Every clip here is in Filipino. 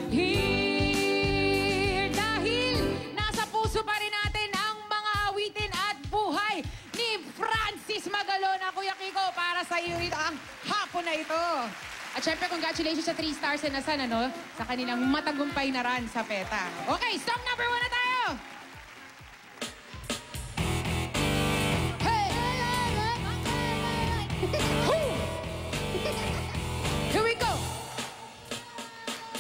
here. Dahil nasa puso pa rin natin ang mga awitin at buhay ni Francis Magalona, Kuya Kiko, para sa iyo rin ang hapon na ito. At syempre, congratulations sa 3 stars and Sun, ano, sa kanilang matagumpay na run sa PETA. Okay, song number 1 na tayo! Hey! Here we go!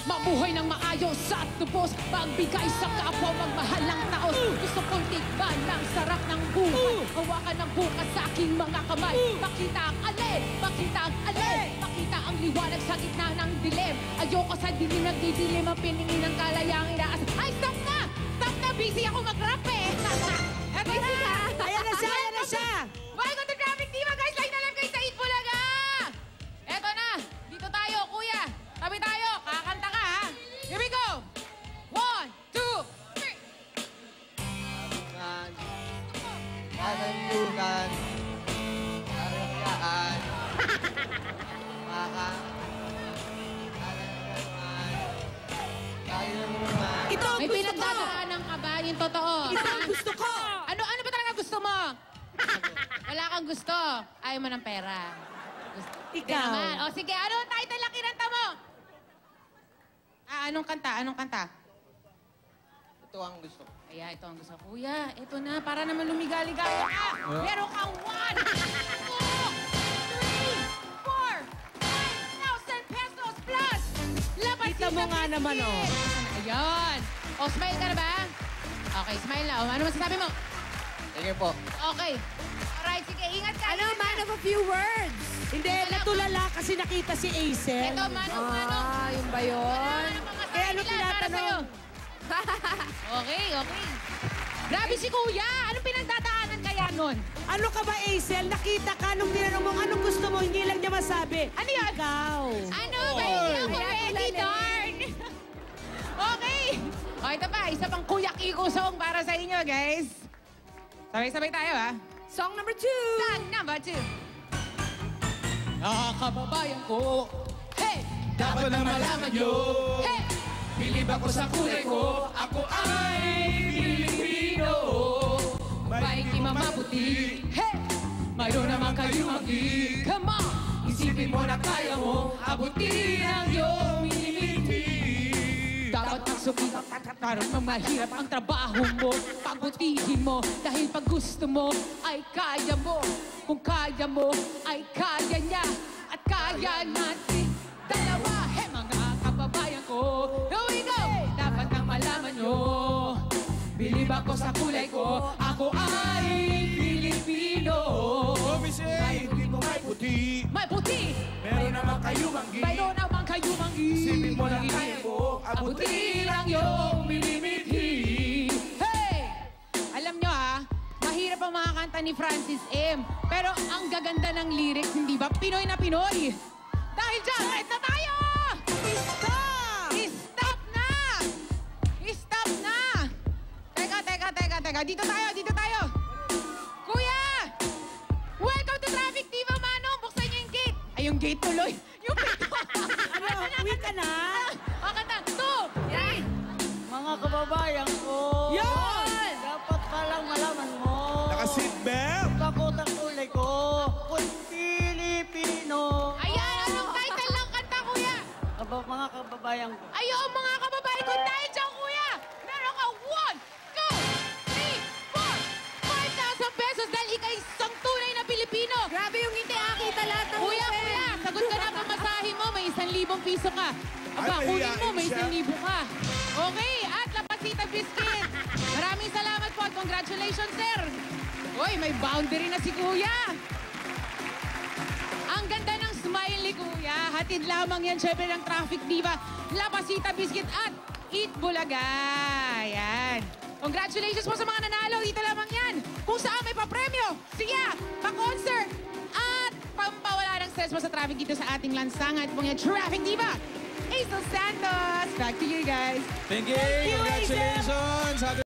Mabuhay ng maayos sa tubos, magbigay sa kapwa, magmahal ng taos. Gusto kong tikman ng sarap ng buhay. Hawakan ng bukas sa aking mga kamay. Makita ang alin, makita ang alin. Makita ang liwanag sa gitna ng dilim. Ayoko sa dilim, nagdidilim ang piningin ng kalayang inaas. Ay, stop na! Stop na! Busy ako mag-rap eh! Eto na! Ayan na siya! Ayan na siya! Welcome to Traffic Diva, guys! Line na lang kayo sa Itbulaga! Eto na! Dito tayo, kuya! Tabi tayo! Kakanta ka, ha? Here we go! 1, 2, 3! Kalandugan, karayaan, Ito ang May gusto ko! pinagdadaanan ka ba? Yung totoo. Ito ang gusto ko! Ano ba talaga gusto mo? Wala kang gusto. Ayaw mo ng pera. Gusto. Hindi Ikaw. naman. O sige, ano ang title na kinanta mo? Anong kanta? Anong kanta? Ito ang gusto ko. Kaya ito ang gusto ko. Kuya, ito na. Para naman lumigaligaya ka. Meron kang 1, 2, 3, 4, 5,000 pesos plus. Kita mo nga naman, oh. Ayan. O, smile ka na ba? Okay, smile na. O, ano masasabi mo? Sige po. Okay. Alright, sige. Ingat ka. Ano, ingat ka. man of a few words. Hindi, natulala kasi nakita si Aisel. Ito, manong. Yun ba yun? Kaya ano tinatanong? Okay, okay. Grabe si Kuya! Anong pinagdadaanan kaya nun? Ano ka ba, Aisel? Nakita ka nung tinanong mo, anong gusto mo? Hindi lang niya masabi. Ano yun? Ikaw. Ano? Ba hindi ako ready, darn! Okay. O, ito pa. Isa pang Kuya Kiko song para sa inyo, guys. Sabay-sabay tayo, ha? Song number 2. Song number 2. Kababayan ko. Hey! Dapat na malaman nyo, Hey! bilib ako sa kulay ko, ako ay Pilipino. Maiki mamabuti. Hey! Mayroon naman kayo mag-i. Come on! Isipin mo na kaya mo, abutin ang iyong minimiti. Dapat magsubok karon mang mahirap ang trabaho mo. Pagbutihin mo dahil pag gusto mo ay kaya mo. Kung kaya mo ay kaya niya at kaya natin dalawa. Hey mga kababayan ko, here we go! Dapat nang malaman nyo, bilib ako sa kulay ko, ako ay Pilipino. Hindi mo may puti, May puti! meron naman kayo manggi. Mayroon naman kayo manggi. Isipin mo na kaya mo, abutin ang iyong minimiti. Hey! Alam nyo mahirap ang mga kanta ni Francis M. Pero ang gaganda ng lyrics, hindi ba? Pinoy na Pinoy. Dahil dyan, right na tayo! Stop! Stop na! Stop na! Teka. Dito tayo. Kuya! Welcome to Traffic Diva, Manong. Buksan niyo yung gate. Ay, yung gate tuloy. Yung gate. Ano, uwi ka na? O, kanta. 2, 3. Mga kababayan ko, Yun! dapat palang malaman mo. Naka-seatbelt! Takot ang kulay ko, kung Pilipino. Ayan, anong title ng kanta, Kuya? Mga kababayan ko. Ayaw, mga kababae ko, dahil dyan, Kuya! Meron ka 1, 2, 3, 4, 5,000 pesos dahil ikay isang tunay na Pilipino! Grabe yung hindi akita lahat ng Kuya, ngipin. sagot ka na pamasahe mo, may 1,000 piso ka. Aba, Ay, kunin mo, may mahihain 1,000 ka. Okay, at Lapasita Biscuit. Maraming salamat po at congratulations, sir. Uy, may boundary na si Kuya. Ang ganda ng smile ni Kuya. Hatid lamang yan, syempre, ng Traffic Diva, Lapasita Biscuit at Eat Bulaga. Ayan. Congratulations po sa mga nanalo. Dito lamang yan. Kung saan may papremyo, siya, pa-concert, at pampawala ng stress mo sa traffic dito sa ating lansangan. At mga Traffic Diva, Aisel Santos. Back to you guys. Thank you! Congratulations!